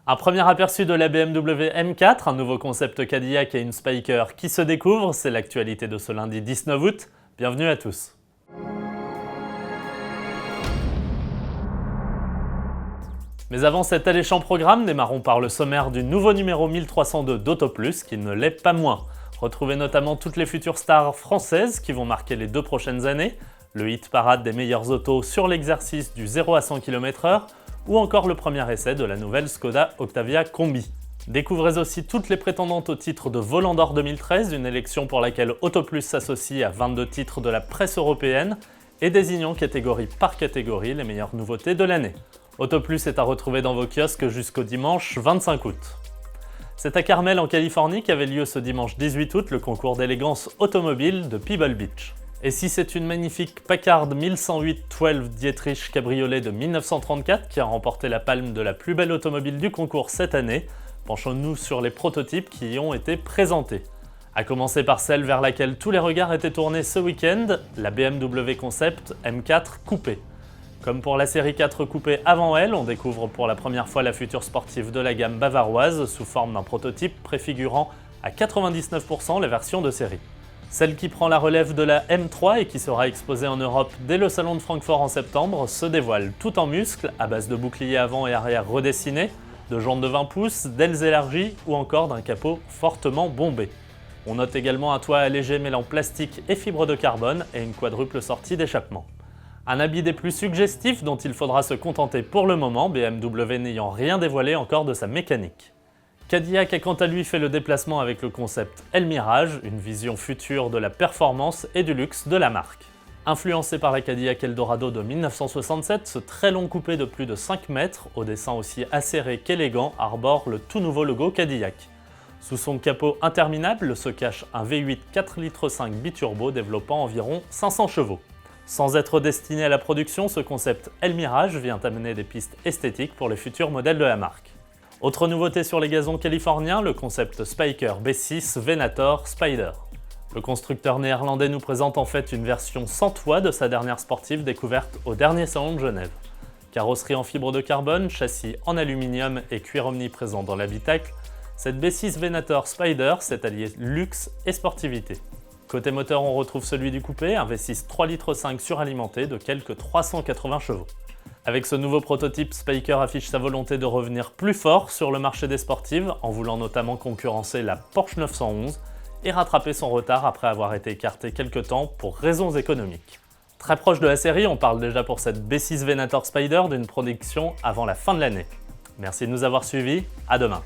Un premier aperçu de la BMW M4, un nouveau concept Cadillac et une Spyker qui se découvrent, c'est l'actualité de ce lundi 19 août. Bienvenue à tous. Mais avant cet alléchant programme, démarrons par le sommaire du nouveau numéro 1302 d'Auto Plus, qui ne l'est pas moins. Retrouvez notamment toutes les futures stars françaises qui vont marquer les 2 prochaines années, le hit parade des meilleures autos sur l'exercice du 0 à 100 km/h, ou encore le premier essai de la nouvelle Skoda Octavia Combi. Découvrez aussi toutes les prétendantes au titre de Volant d'Or 2013, une élection pour laquelle Auto Plus s'associe à 22 titres de la presse européenne et désignant catégorie par catégorie les meilleures nouveautés de l'année. Auto Plus est à retrouver dans vos kiosques jusqu'au dimanche 25 août. C'est à Carmel en Californie qu'avait lieu ce dimanche 18 août le concours d'élégance automobile de Pebble Beach. Et si c'est une magnifique Packard 1108 12 Dietrich cabriolet de 1934 qui a remporté la palme de la plus belle automobile du concours cette année, penchons-nous sur les prototypes qui y ont été présentés. À commencer par celle vers laquelle tous les regards étaient tournés ce week-end, la BMW Concept M4 Coupé. Comme pour la série 4 Coupé avant elle, on découvre pour la première fois la future sportive de la gamme bavaroise sous forme d'un prototype préfigurant à 99% les versions de série. Celle qui prend la relève de la M3 et qui sera exposée en Europe dès le salon de Francfort en septembre se dévoile tout en muscles, à base de boucliers avant et arrière redessinés, de jantes de 20 pouces, d'ailes élargies ou encore d'un capot fortement bombé. On note également un toit allégé mêlant plastique et fibre de carbone et une quadruple sortie d'échappement. Un habit des plus suggestifs dont il faudra se contenter pour le moment, BMW n'ayant rien dévoilé encore de sa mécanique. Cadillac a quant à lui fait le déplacement avec le concept El Mirage, une vision future de la performance et du luxe de la marque. Influencé par la Cadillac Eldorado de 1967, ce très long coupé de plus de 5 mètres, au dessin aussi acéré qu'élégant, arbore le tout nouveau logo Cadillac. Sous son capot interminable se cache un V8 4,5 litres biturbo développant environ 500 chevaux. Sans être destiné à la production, ce concept El Mirage vient amener des pistes esthétiques pour les futurs modèles de la marque. Autre nouveauté sur les gazons californiens, le concept Spyker B6 Venator Spider. Le constructeur néerlandais nous présente en fait une version sans toit de sa dernière sportive découverte au dernier salon de Genève. Carrosserie en fibre de carbone, châssis en aluminium et cuir omniprésent dans l'habitacle, cette B6 Venator Spider s'est alliée luxe et sportivité. Côté moteur, on retrouve celui du coupé, un V6 3,5 litres suralimenté de quelques 380 chevaux. Avec ce nouveau prototype, Spyker affiche sa volonté de revenir plus fort sur le marché des sportives, en voulant notamment concurrencer la Porsche 911 et rattraper son retard après avoir été écarté quelque temps pour raisons économiques. Très proche de la série, on parle déjà pour cette B6 Venator Spider d'une production avant la fin de l'année. Merci de nous avoir suivis, à demain.